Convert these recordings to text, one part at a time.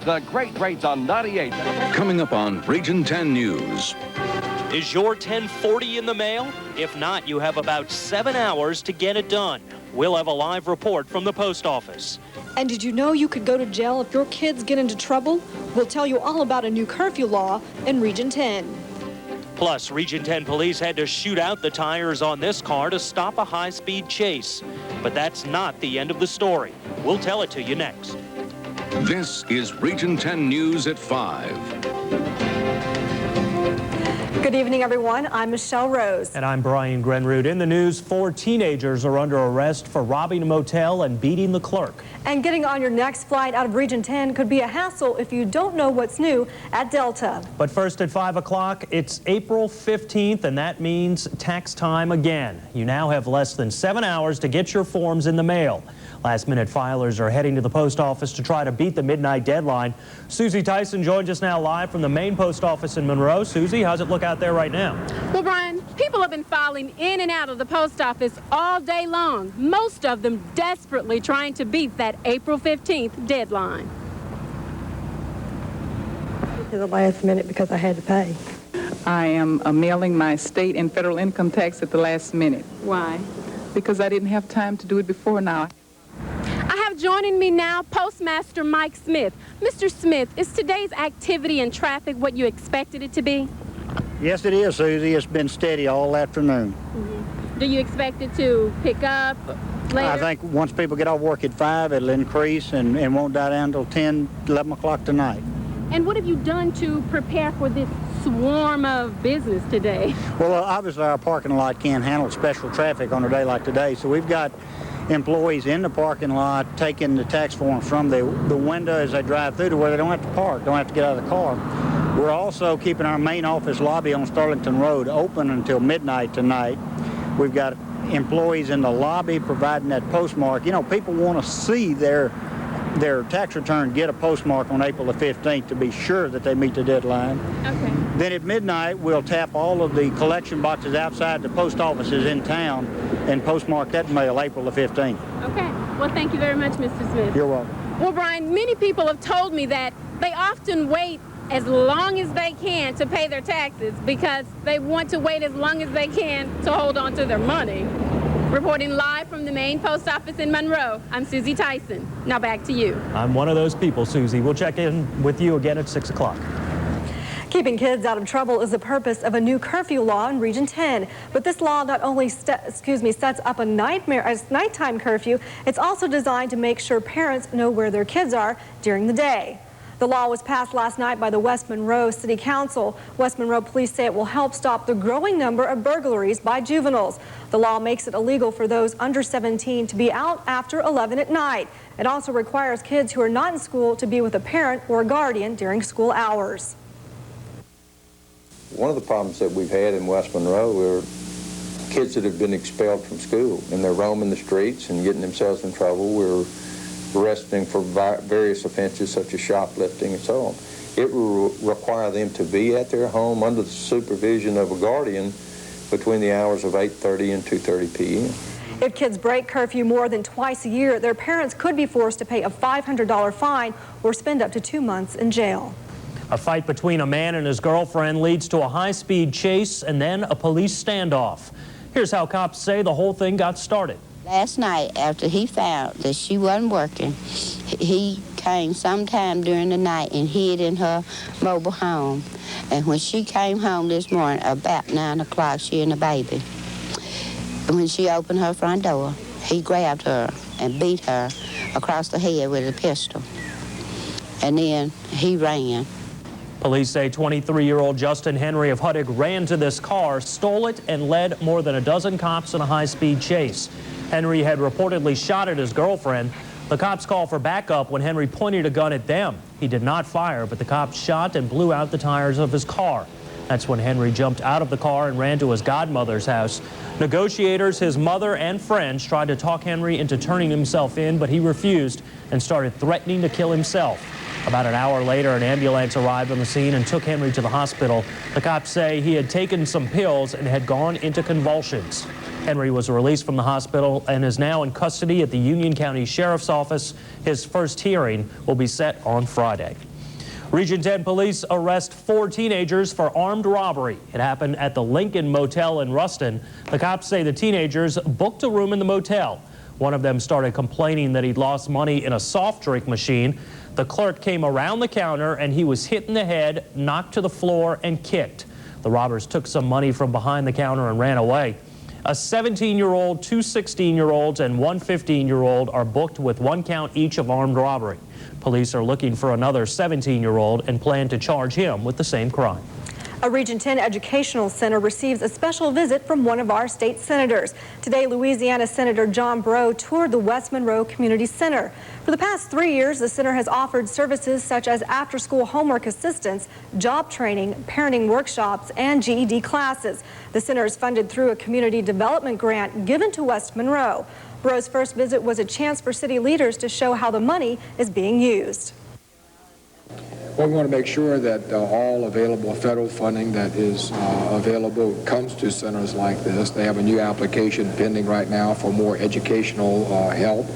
the great rates on 98. Coming up on Region 10 News. Is your 1040 in the mail? If not, you have about 7 hours to get it done. We'll have a live report from the post office. And did you know you could go to jail if your kids get into trouble? We'll tell you all about a new curfew law in Region 10. Plus, Region 10 police had to shoot out the tires on this car to stop a high-speed chase. But that's not the end of the story. We'll tell it to you next. This is Region 10 News at 5. Good evening, everyone. I'm Michelle Rose. And I'm Brian Grenrood. In the news, 4 teenagers are under arrest for robbing a motel and beating the clerk. And getting on your next flight out of Region 10 could be a hassle if you don't know what's new at Delta. But first at 5 o'clock, it's April 15th, and that means tax time again. You now have less than 7 hours to get your forms in the mail. Last-minute filers are heading to the post office to try to beat the midnight deadline. Susie Tyson joins us now live from the main post office in Monroe. Susie, how's it look out there right now? Well, Brian, people have been filing in and out of the post office all day long, most of them desperately trying to beat that April 15th deadline. To the last minute because I had to pay. I am mailing my state and federal income tax at the last minute. Why? Because I didn't have time to do it before now. I have joining me now Postmaster Mike Smith. Mr. Smith, is today's activity and traffic what you expected it to be? Yes, it is, Susie. It's been steady all afternoon. Mm-hmm. Do you expect it to pick up later? I think once people get off work at 5, it'll increase and won't die down until 10, 11 o'clock tonight. And what have you done to prepare for this swarm of business today? Well, obviously our parking lot can't handle special traffic on a day like today, so we've got employees in the parking lot taking the tax forms from the window as they drive through to where they don't have to park, don't have to get out of the car. We're also keeping our main office lobby on Sterlington Road open until midnight tonight. We've got employees in the lobby providing that postmark. You know, people want to see their tax return get a postmark on April the 15th to be sure that they meet the deadline. Okay. Then at midnight, we'll tap all of the collection boxes outside the post offices in town and postmark that mail April the 15th. Okay. Well, thank you very much, Mr. Smith. You're welcome. Well, Brian, many people have told me that they often wait as long as they can to pay their taxes because they want to wait as long as they can to hold on to their money. Reporting live from the main post office in Monroe, I'm Susie Tyson. Now back to you. I'm one of those people, Susie. We'll check in with you again at 6 o'clock. Keeping kids out of trouble is the purpose of a new curfew law in Region 10. But this law not only sets up a nighttime curfew, it's also designed to make sure parents know where their kids are during the day. The law was passed last night by the West Monroe City Council. West Monroe police say it will help stop the growing number of burglaries by juveniles. The law makes it illegal for those under 17 to be out after 11 at night. It also requires kids who are not in school to be with a parent or a guardian during school hours. One of the problems that we've had in West Monroe are kids that have been expelled from school and they're roaming the streets and getting themselves in trouble. We're arresting for various offenses such as shoplifting and so on. It will require them to be at their home under the supervision of a guardian between the hours of 8:30 and 2:30 p.m. If kids break curfew more than twice a year, their parents could be forced to pay a $500 fine or spend up to 2 months in jail. A fight between a man and his girlfriend leads to a high-speed chase and then a police standoff. Here's how cops say the whole thing got started. Last night, after he found that she wasn't working, he came sometime during the night and hid in her mobile home. And when she came home this morning, about 9 o'clock, she and the baby, when she opened her front door, he grabbed her and beat her across the head with a pistol. And then he ran. Police say 23-year-old Justin Henry of Huttig ran to this car, stole it, and led more than a dozen cops in a high-speed chase. Henry had reportedly shot at his girlfriend. The cops called for backup when Henry pointed a gun at them. He did not fire, but the cops shot and blew out the tires of his car. That's when Henry jumped out of the car and ran to his godmother's house. Negotiators, his mother, and friends tried to talk Henry into turning himself in, but he refused and started threatening to kill himself. About an hour later, an ambulance arrived on the scene and took Henry to the hospital. The cops say he had taken some pills and had gone into convulsions. Henry was released from the hospital and is now in custody at the Union County Sheriff's Office. His first hearing will be set on Friday. Region 10 police arrest 4 teenagers for armed robbery. It happened at the Lincoln Motel in Ruston. The cops say the teenagers booked a room in the motel. One of them started complaining that he'd lost money in a soft drink machine. The clerk came around the counter and he was hit in the head, knocked to the floor, and kicked. The robbers took some money from behind the counter and ran away. A 17-year-old, 2 16-year-olds, and 1 15-year-old are booked with 1 count each of armed robbery. Police are looking for another 17-year-old and plan to charge him with the same crime. A Region 10 educational center receives a special visit from one of our state senators. Today, Louisiana Senator John Breaux toured the West Monroe Community Center. For the past 3 years, the center has offered services such as after-school homework assistance, job training, parenting workshops, and GED classes. The center is funded through a community development grant given to West Monroe. Breaux's first visit was a chance for city leaders to show how the money is being used. Well, we want to make sure that all available federal funding that is available comes to centers like this. They have a new application pending right now for more educational help,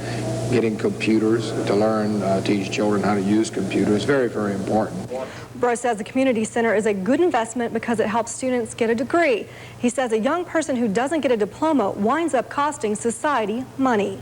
getting computers to learn, teach children how to use computers. Very, very important. Breaux says the community center is a good investment because it helps students get a degree. He says a young person who doesn't get a diploma winds up costing society money.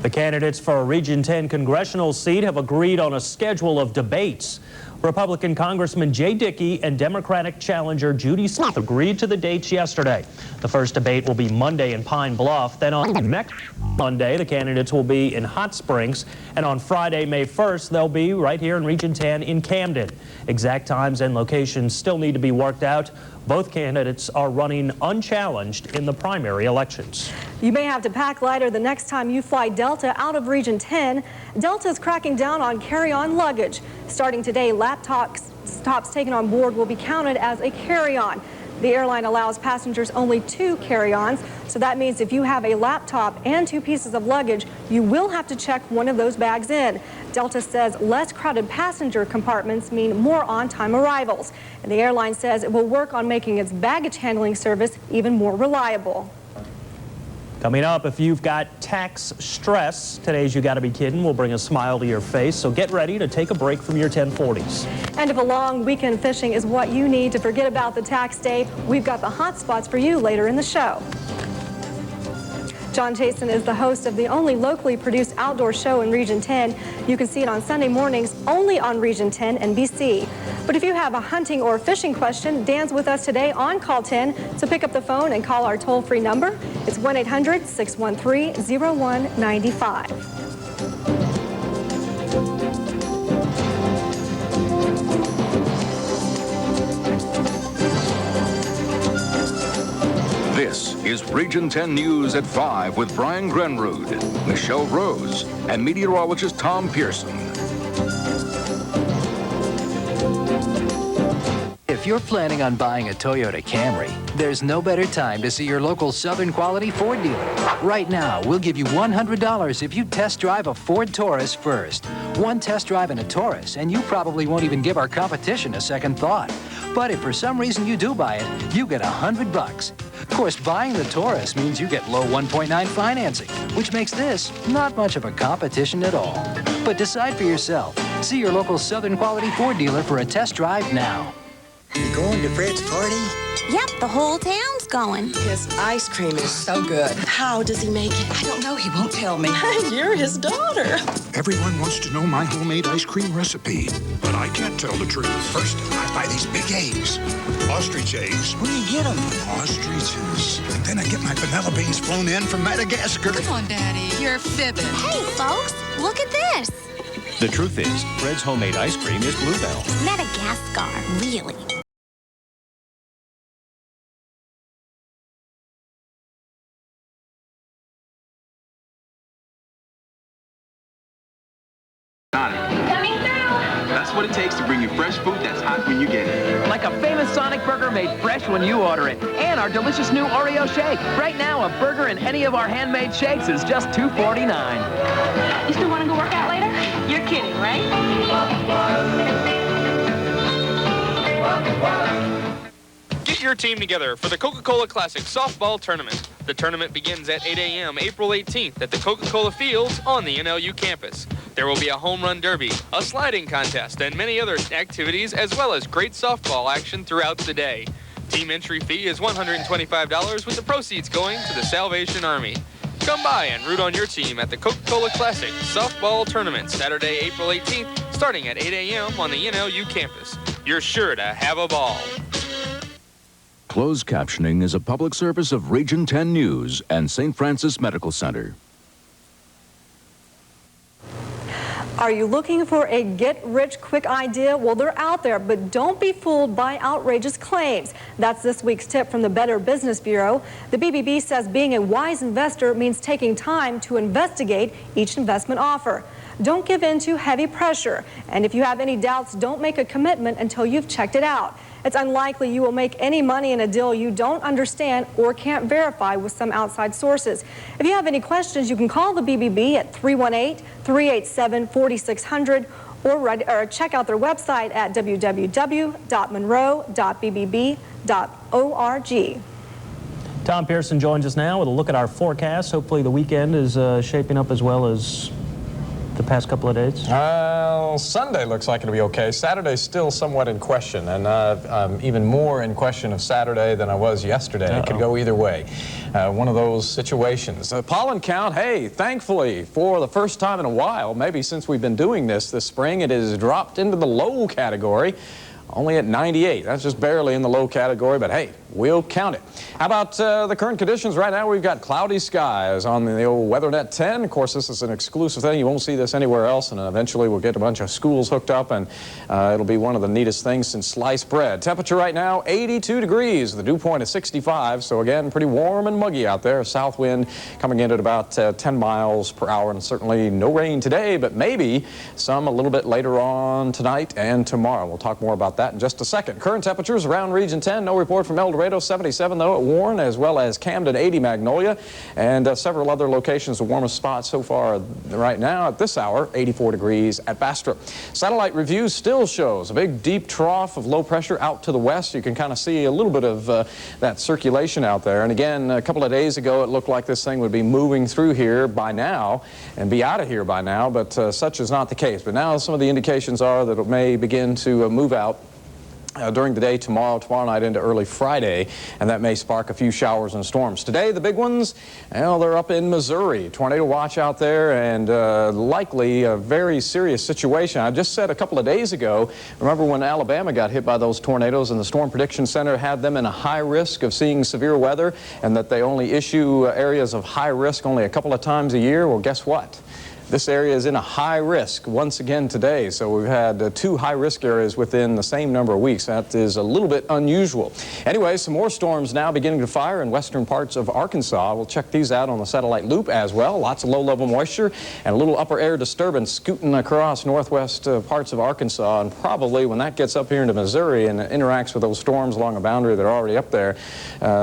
The candidates for a Region 10 congressional seat have agreed on a schedule of debates. Republican Congressman Jay Dickey and Democratic challenger Judy Smith agreed to the dates yesterday. The first debate will be Monday in Pine Bluff. Then on next Monday, the candidates will be in Hot Springs. And on Friday, May 1st, they'll be right here in Region 10 in Camden. Exact times and locations still need to be worked out. Both candidates are running unchallenged in the primary elections. You may have to pack lighter the next time you fly Delta out of Region 10. Delta is cracking down on carry-on luggage. Starting today, laptops taken on board will be counted as a carry-on. The airline allows passengers only 2 carry-ons, so that means if you have a laptop and 2 pieces of luggage, you will have to check one of those bags in. Delta says less crowded passenger compartments mean more on-time arrivals. And the airline says it will work on making its baggage handling service even more reliable. Coming up, if you've got tax stress, today's You Gotta Be Kidding will bring a smile to your face, so get ready to take a break from your 1040s. And if a long weekend fishing is what you need to forget about the tax day, we've got the hot spots for you later in the show. John Chasen is the host of the only locally produced outdoor show in Region 10. You can see it on Sunday mornings only on Region 10 NBC. But if you have a hunting or fishing question, Dan's with us today on Call 10. So pick up the phone and call our toll-free number. It's 1-800-613-0195. This is Region 10 News at 5 with Brian Grenrood, Michelle Rose, and meteorologist Tom Pearson. If you're planning on buying a Toyota Camry, there's no better time to see your local Southern Quality Ford dealer. Right now, we'll give you $100 if you test drive a Ford Taurus first. One test drive in a Taurus, and you probably won't even give our competition a second thought. But if for some reason you do buy it, you get $100. Of course, buying the Taurus means you get low 1.9 financing, which makes this not much of a competition at all. But decide for yourself. See your local Southern Quality Ford dealer for a test drive now. You going to Fred's party? Yep, the whole town's going. His ice cream is so good. How does he make it? I don't know. He won't tell me. You're his daughter. Everyone wants to know my homemade ice cream recipe, but I can't tell the truth. First, I buy these big eggs. Ostrich eggs. Where do you get them? Ostriches. And then I get my vanilla beans flown in from Madagascar. Come on, Daddy. You're fibbing. Hey, folks, look at this. The truth is, Fred's homemade ice cream is Bluebell. Madagascar, really. Coming through. That's what it takes to bring you fresh food that's hot when you get it. Like a famous Sonic burger made fresh when you order it. And our delicious new Oreo shake. Right now, a burger in any of our handmade shakes is just $2.49. You still want to go work out later? You're kidding, right? Get your team together for the Coca-Cola Classic Softball Tournament. The tournament begins at 8 a.m. April 18th at the Coca-Cola Fields on the NLU campus. There will be a home run derby, a sliding contest, and many other activities, as well as great softball action throughout the day. Team entry fee is $125, with the proceeds going to the Salvation Army. Come by and root on your team at the Coca-Cola Classic Softball Tournament, Saturday, April 18th, starting at 8 a.m. on the NLU campus. You're sure to have a ball. Closed captioning is a public service of Region 10 News and St. Francis Medical Center. Are you looking for a get-rich-quick idea? Well, they're out there, but don't be fooled by outrageous claims. That's this week's tip from the Better Business Bureau. The BBB says being a wise investor means taking time to investigate each investment offer. Don't give in to heavy pressure. And if you have any doubts, don't make a commitment until you've checked it out. It's unlikely you will make any money in a deal you don't understand or can't verify with some outside sources. If you have any questions, you can call the BBB at 318-387-4600 or check out their website at www.monroe.bbb.org. Tom Pearson joins us now with a look at our forecast. Hopefully the weekend is shaping up as well as the past couple of days? Sunday looks like it'll be okay. Saturday's still somewhat in question, and I'm even more in question of Saturday than I was yesterday. It could go either way. One of those situations. Pollen count, hey, thankfully, for the first time in a while, maybe since we've been doing this spring, it has dropped into the low category. Only at 98. That's just barely in the low category, but hey, we'll count it. How about the current conditions right now? We've got cloudy skies on the old WeatherNet 10. Of course, this is an exclusive thing. You won't see this anywhere else, and eventually we'll get a bunch of schools hooked up, and it'll be one of the neatest things since sliced bread. Temperature right now, 82 degrees. The dew point is 65, so again, pretty warm and muggy out there. South wind coming in at about 10 miles per hour, and certainly no rain today, but maybe some a little bit later on tonight and tomorrow. We'll talk more about that in just a second. Current temperatures around Region 10. No report from El Dorado, 77 though at Warren, as well as Camden, 80 Magnolia, and several other locations. The warmest spot so far right now at this hour, 84 degrees at Bastrop. Satellite review still shows a big deep trough of low pressure out to the west. You can kind of see a little bit of that circulation out there. And again, a couple of days ago, it looked like this thing would be moving through here by now and be out of here by now, but such is not the case. But now some of the indications are that it may begin to move out during the day tomorrow night into early Friday, and that may spark a few showers and storms. Today, the big ones, well, they're up in Missouri. Tornado watch out there, and likely a very serious situation. I just said a couple of days ago, remember when Alabama got hit by those tornadoes and the Storm Prediction Center had them in a high risk of seeing severe weather, and that they only issue areas of high risk only a couple of times a year? Well, guess what? This area is in a high risk once again today, so we've had two high risk areas within the same number of weeks. That is a little bit unusual. Anyway, some more storms now beginning to fire in western parts of Arkansas. We'll check these out on the satellite loop as well. Lots of low-level moisture and a little upper air disturbance scooting across northwest parts of Arkansas, and probably when that gets up here into Missouri and interacts with those storms along a boundary that are already up there,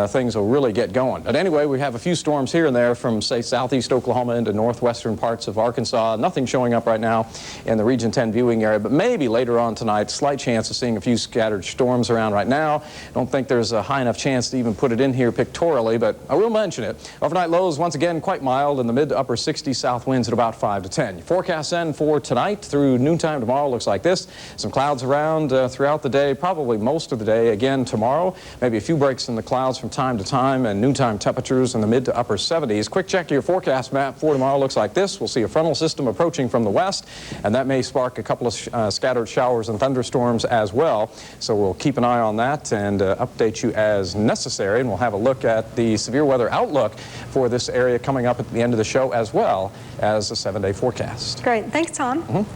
things will really get going. But anyway, we have a few storms here and there from, say, southeast Oklahoma into northwestern parts of Arkansas. Nothing showing up right now in the Region 10 viewing area, but maybe later on tonight, slight chance of seeing a few scattered storms around right now. Don't think there's a high enough chance to even put it in here pictorially, but I will mention it. Overnight lows, once again, quite mild in the mid to upper 60s, south winds at about 5 to 10. Your forecast then for tonight through noontime tomorrow looks like this. Some clouds around throughout the day, probably most of the day again tomorrow. Maybe a few breaks in the clouds from time to time, and noontime temperatures in the mid to upper 70s. Quick check of your forecast map for tomorrow looks like this. We'll see a frontal system approaching from the west, and that may spark a couple of scattered showers and thunderstorms as well. So we'll keep an eye on that and update you as necessary, and we'll have a look at the severe weather outlook for this area coming up at the end of the show, as well as a 7-day forecast. Great. Thanks, Tom.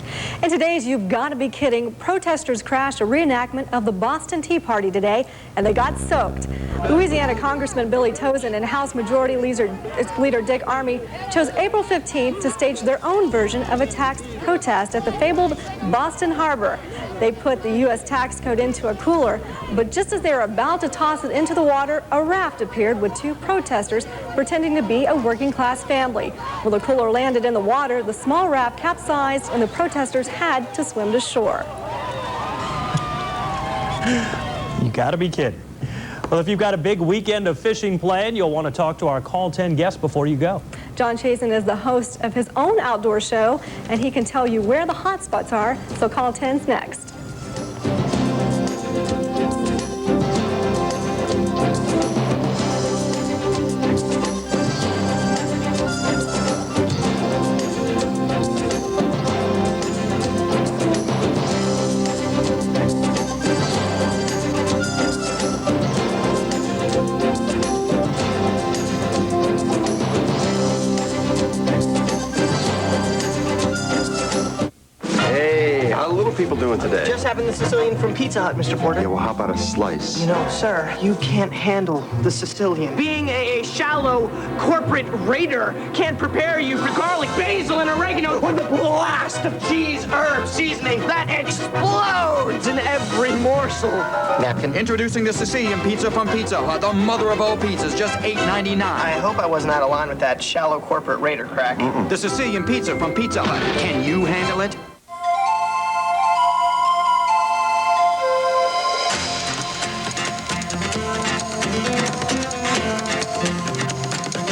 In today's You've Got to Be Kidding, protesters crashed a reenactment of the Boston Tea Party today, and they got soaked. Louisiana Congressman Billy Tozan and House Majority Leader Dick Armey chose April 15th to stage their own version of a tax protest at the fabled Boston Harbor. They put the U.S. tax code into a cooler, but just as they were about to toss it into the water, a raft appeared with two protesters pretending to be a working-class family. When the cooler landed in the water, the small raft capsized and the protesters had to swim to shore. You gotta be kidding. Well, if you've got a big weekend of fishing planned, you'll want to talk to our Call 10 guest before you go. John Chasen is the host of his own outdoor show, and he can tell you where the hot spots are. So Call 10's next. People doing today? Just having the Sicilian from Pizza Hut, Mr. Porter. Yeah, well, how about a slice? You know, sir, you can't handle the Sicilian. Being a shallow corporate raider can't prepare you for garlic, basil, and oregano with the blast of cheese, herb, seasoning that explodes in every morsel. Napkin. Introducing the Sicilian Pizza from Pizza Hut, the mother of all pizzas, just $8.99. I hope I wasn't out of line with that shallow corporate raider crack. The Sicilian Pizza from Pizza Hut. Can you handle it?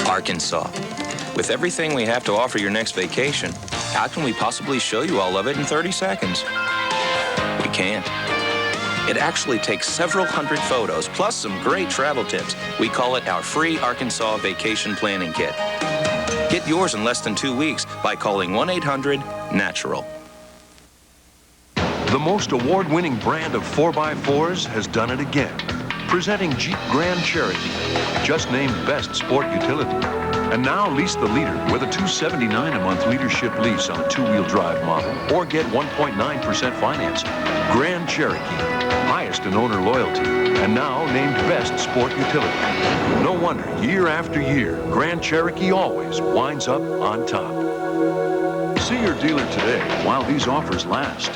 Arkansas. With everything we have to offer your next vacation, how can we possibly show you all of it in 30 seconds? We can't. It actually takes several hundred photos, plus some great travel tips. We call it our free Arkansas Vacation Planning Kit. Get yours in less than 2 weeks by calling 1-800-NATURAL. The most award-winning brand of 4x4s has done it again. Presenting Jeep Grand Cherokee, just named Best Sport Utility. And now lease the leader with a $279 a month leadership lease on a two-wheel drive model, or get 1.9% financing. Grand Cherokee, highest in owner loyalty, and now named Best Sport Utility. No wonder, year after year, Grand Cherokee always winds up on top. See your dealer today while these offers last.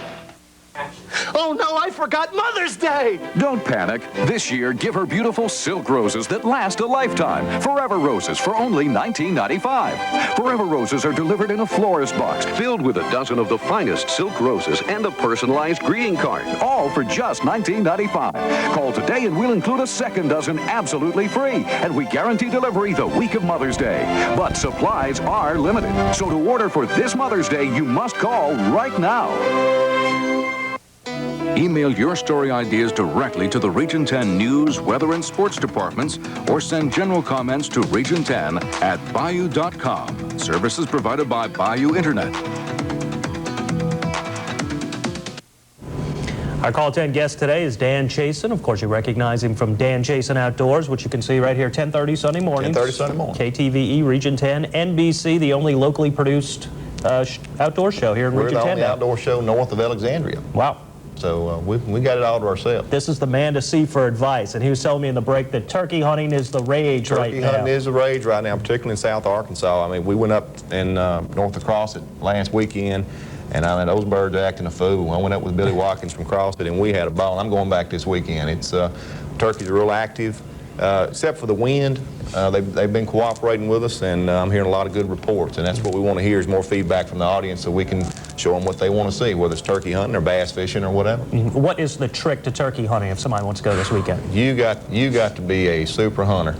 Oh no, I forgot Mother's Day! Don't panic. This year, give her beautiful silk roses that last a lifetime. Forever Roses for only $19.95. Forever Roses are delivered in a florist box filled with a dozen of the finest silk roses and a personalized greeting card, all for just $19.95. Call today and we'll include a second dozen absolutely free, and we guarantee delivery the week of Mother's Day. But supplies are limited, so to order for this Mother's Day, you must call right now. Email your story ideas directly to the Region 10 News, Weather, and Sports departments, or send general comments to region10@bayou.com. Services provided by Bayou Internet. Our Call 10 guest today is Dan Chasen. Of course, you recognize him from Dan Chasen Outdoors, which you can see right here 10:30 Sunday mornings. 10:30 Sunday morning. KTVE, Region 10, NBC, the only locally produced outdoor show here in Region 10. We're the only outdoor show north of Alexandria. Wow. So we got it all to ourselves. This is the man to see for advice, and he was telling me in the break that turkey hunting is the rage right now. Turkey hunting is the rage right now, particularly in South Arkansas. I mean, we went up in north of Crossett last weekend, and I mean, those birds are acting a fool. I went up with Billy Watkins from Crossett, and we had a ball. I'm going back this weekend. It's turkeys are real active, except for the wind. They've been cooperating with us, and I'm hearing a lot of good reports, and that's what we want to hear is more feedback from the audience so we can show them what they want to see, whether it's turkey hunting or bass fishing or whatever. What is the trick to turkey hunting if somebody wants to go this weekend? You got to be a super hunter.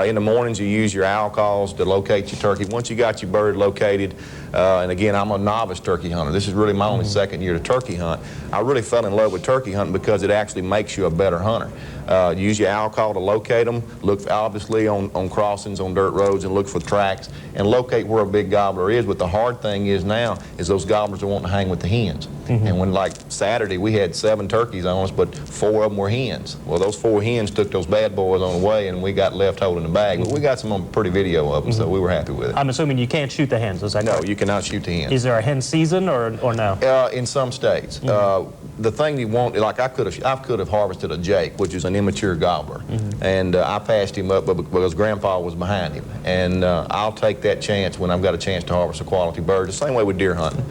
In the mornings, you use your owl calls to locate your turkey. Once you got your bird located, and again, I'm a novice turkey hunter. This is really my only second year to turkey hunt. I really fell in love with turkey hunting because it actually makes you a better hunter. Use your owl call to locate them. Look obviously on crossings, on dirt roads, and look for tracks, and locate where a big gobbler is. But the hard thing is now is those gobblers are wanting to hang with the hens. And when, like Saturday, we had 7 turkeys on us, but 4 of them were hens. Well, those 4 hens took those bad boys on the way, and we got left holding the bag. But we got some pretty video of them, so we were happy with it. I'm assuming you can't shoot the hens, is that correct? No, you cannot shoot the hens. Is there a hen season or no? In some states. The thing you want, like I could have harvested a jake, which is an immature gobbler, and I passed him up because Grandpa was behind him. And I'll take that chance when I've got a chance to harvest a quality bird. The same way with deer hunting.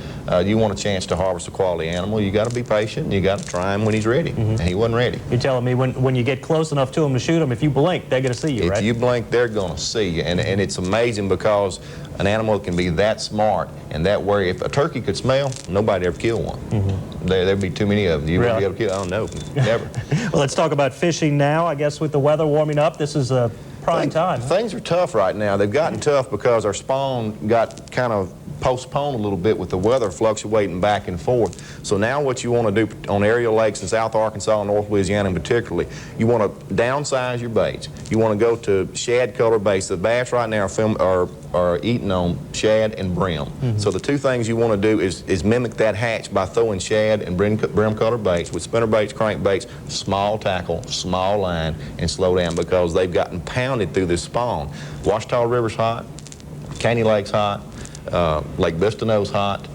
You want a chance to harvest a quality animal, you got to be patient. You got to try him when he's ready, and he wasn't ready. You're telling me when you get close enough to him to shoot him, if you blink, they're going to see you, right? If you blink, they're going to see you, and it's amazing because an animal can be that smart and that wary. If a turkey could smell, nobody ever kill one. There'd be too many of them. You wouldn't be able to kill. Oh no, never. Well, let's talk about fishing now. I guess with the weather warming up, this is a prime time. Things are tough right now. They've gotten tough because our spawn got kind of postponed a little bit with the weather fluctuating back and forth. So now what you want to do on aerial lakes in South Arkansas and North Louisiana particularly, you want to downsize your baits. You want to go to shad color baits. The bass right now are eating on shad and brim. So the two things you want to do is mimic that hatch by throwing shad and brim color baits with spinner baits, crank baits, small tackle, small line, and slow down because they've gotten pounded through this spawn. Washita River's hot, Caney Lake's hot, Lake Bistano's hot,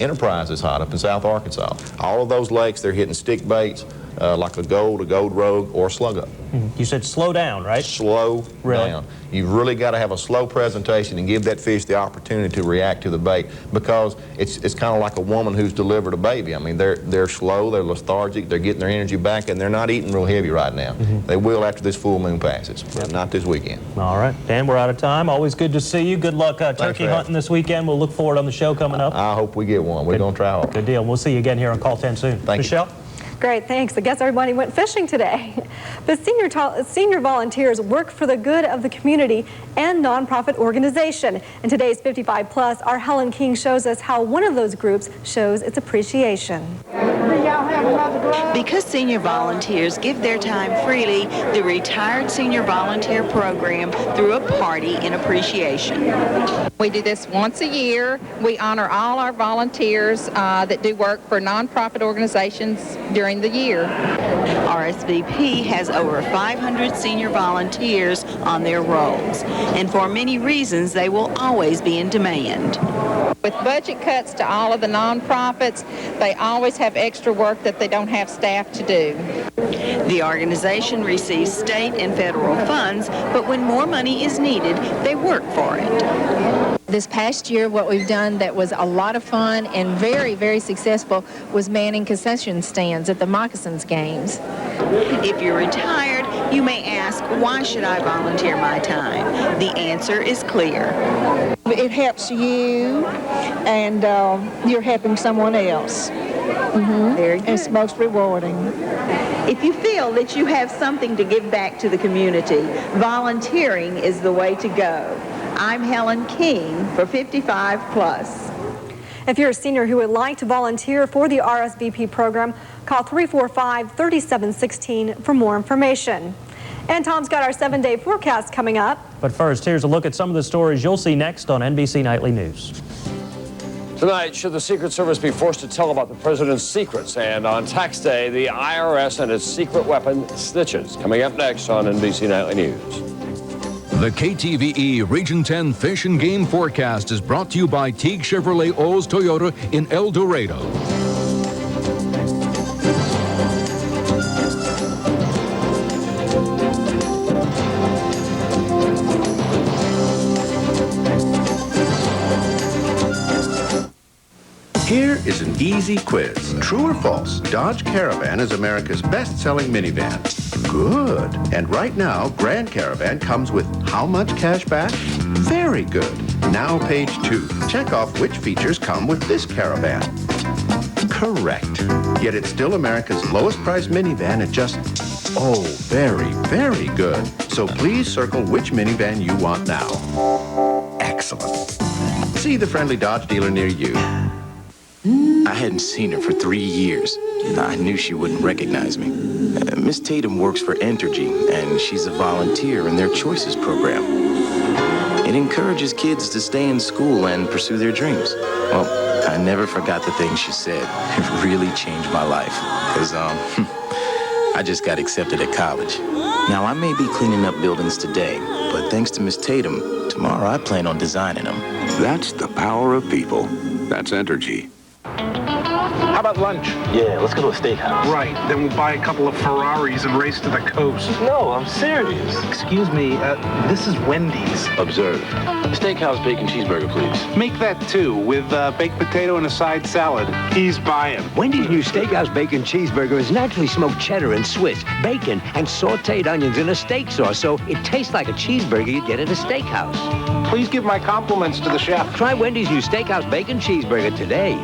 Enterprise is hot up in South Arkansas. All of those lakes, they're hitting stick baits like a gold rogue, or a slug up. You said slow down, right? Slow down. You've really got to have a slow presentation and give that fish the opportunity to react to the bait because it's kind of like a woman who's delivered a baby. I mean, they're slow, they're lethargic, they're getting their energy back, and they're not eating real heavy right now. They will after this full moon passes, but not this weekend. All right, Dan, we're out of time. Always good to see you. Good luck turkey hunting this weekend. We'll look forward on the show coming up. I hope we get one. We're going to try hard. Good deal. We'll see you again here on Call 10 soon. Thank Michelle? you. Great, thanks. I guess everybody went fishing today. The senior volunteers work for the good of the community and nonprofit organization. In today's 55 Plus, our Helen King shows us how one of those groups shows its appreciation. Because senior volunteers give their time freely, the Retired Senior Volunteer Program threw a party in appreciation. We do this once a year. We honor all our volunteers that do work for nonprofit organizations during the year. RSVP has over 500 senior volunteers on their rolls, and for many reasons, they will always be in demand. With budget cuts to all of the nonprofits, they always have extra work that they don't have staff to do. The organization receives state and federal funds, but when more money is needed, they work for it. This past year, what we've done that was a lot of fun and very, very successful was manning concession stands at the Moccasins games. If you're retired, you may ask, why should I volunteer my time? The answer is clear. It helps you, and you're helping someone else. Very good. It's most rewarding. If you feel that you have something to give back to the community, volunteering is the way to go. I'm Helen King for 55 Plus. If you're a senior who would like to volunteer for the RSVP program, call 345-3716 for more information. And Tom's got our 7-day forecast coming up. But first, here's a look at some of the stories you'll see next on NBC Nightly News. Tonight, should the Secret Service be forced to tell about the president's secrets? And on tax day, the IRS and its secret weapon snitches. Coming up next on NBC Nightly News. The KTVE Region 10 Fish and Game Forecast is brought to you by Teague Chevrolet Olds Toyota in El Dorado. Here is an easy quiz. True or false? Dodge Caravan is America's best-selling minivan. Good. And right now, Grand Caravan comes with how much cash back? Very good. Now page 2. Check off which features come with this Caravan. Correct. Yet it's still America's lowest price minivan at just, oh, very, very good. So please circle which minivan you want now. Excellent. See the friendly Dodge dealer near you. I hadn't seen her for 3 years. I knew she wouldn't recognize me. Miss Tatum works for Entergy, and she's a volunteer in their Choices program. It encourages kids to stay in school and pursue their dreams. Well, I never forgot the things she said. It really changed my life, because, I just got accepted at college. Now, I may be cleaning up buildings today, but thanks to Miss Tatum, tomorrow I plan on designing them. That's the power of people. That's Entergy. How about lunch? Yeah, let's go to a steakhouse. Right, then we'll buy a couple of Ferraris and race to the coast. No, I'm serious. Excuse me, this is Wendy's. Observe. Steakhouse bacon cheeseburger, please. Make that 2 with baked potato and a side salad. He's buying. Wendy's new Steakhouse Bacon Cheeseburger is naturally smoked cheddar and Swiss, bacon, and sauteed onions in a steak sauce, so it tastes like a cheeseburger you'd get at a steakhouse. Please give my compliments to the chef. Try Wendy's new Steakhouse Bacon Cheeseburger today.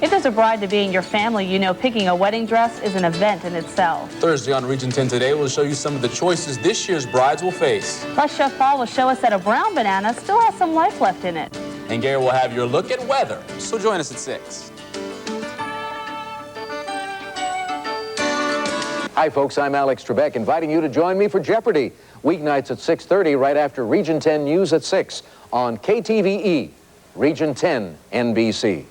If there's a bride to be in your family, you know picking a wedding dress is an event in itself. Thursday on Region 10 Today, we'll show you some of the choices this year's brides will face. Plus, Chef Paul will show us that a brown banana still has some life left in it. And Gary will have your look at weather, so join us at 6. Hi, folks. I'm Alex Trebek, inviting you to join me for Jeopardy! Weeknights at 6:30, right after Region 10 News at 6 on KTVE, Region 10 NBC.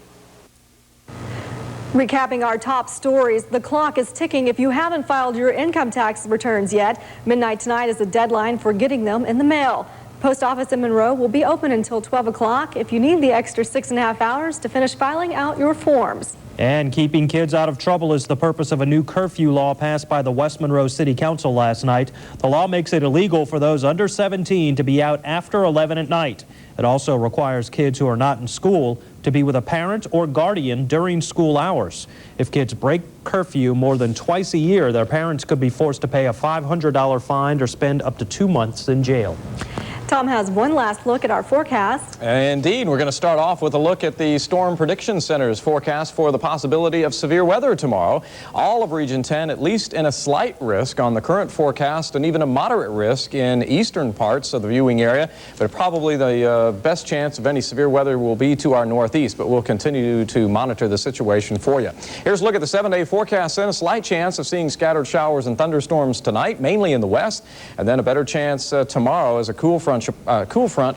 Recapping our top stories, the clock is ticking if you haven't filed your income tax returns yet. Midnight tonight is the deadline for getting them in the mail. The post office in Monroe will be open until 12 o'clock if you need the extra 6.5 hours to finish filing out your forms. And keeping kids out of trouble is the purpose of a new curfew law passed by the West Monroe City Council last night. The law makes it illegal for those under 17 to be out after 11 at night. It also requires kids who are not in school to be with a parent or guardian during school hours. If kids break curfew more than twice a year, their parents could be forced to pay a $500 fine or spend up to 2 months in jail. Tom has one last look at our forecast. Indeed, we're going to start off with a look at the Storm Prediction Center's forecast for the possibility of severe weather tomorrow. All of Region 10, at least in a slight risk on the current forecast, and even a moderate risk in eastern parts of the viewing area. But probably the best chance of any severe weather will be to our northeast, but we'll continue to monitor the situation for you. Here's a look at the 7-day forecast. Then a slight chance of seeing scattered showers and thunderstorms tonight, mainly in the west, and then a better chance tomorrow as a cool front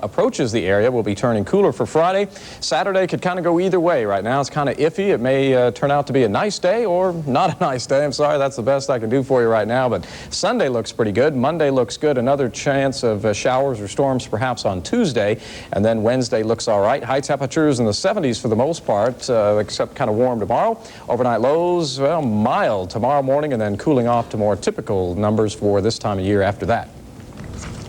approaches the area. Will be turning cooler for Friday. Saturday could kind of go either way. Right now it's kind of iffy. It may turn out to be a nice day or not a nice day. I'm sorry, that's the best I can do for you right now. But Sunday looks pretty good. Monday looks good. Another chance of showers or storms perhaps on Tuesday. And then Wednesday looks all right. High temperatures in the 70s for the most part, except kind of warm tomorrow. Overnight lows, well, mild tomorrow morning, and then cooling off to more typical numbers for this time of year after that.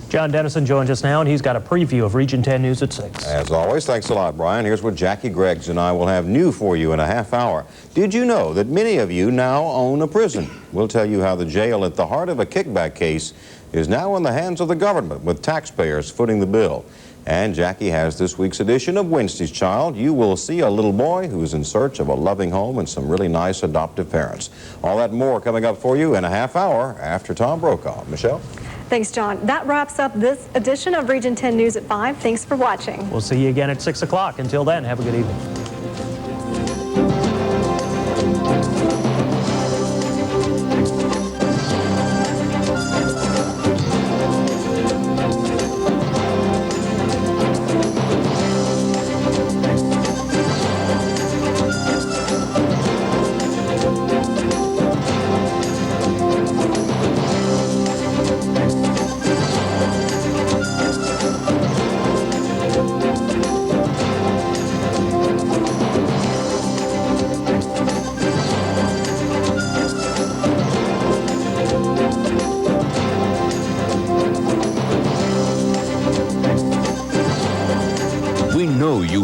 John Dennison joins us now, and he's got a preview of Region 10 News at 6. As always, thanks a lot, Brian. Here's what Jackie Greggs and I will have new for you in a half hour. Did you know that many of you now own a prison? We'll tell you how the jail at the heart of a kickback case is now in the hands of the government, with taxpayers footing the bill. And Jackie has this week's edition of Wednesday's Child. You will see a little boy who's in search of a loving home and some really nice adoptive parents. All that and more coming up for you in a half hour after Tom Brokaw. Michelle? Thanks, John. That wraps up this edition of Region 10 News at 5. Thanks for watching. We'll see you again at 6 o'clock. Until then, have a good evening.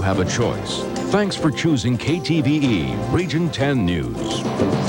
Have a choice. Thanks for choosing KTVE Region 10 News.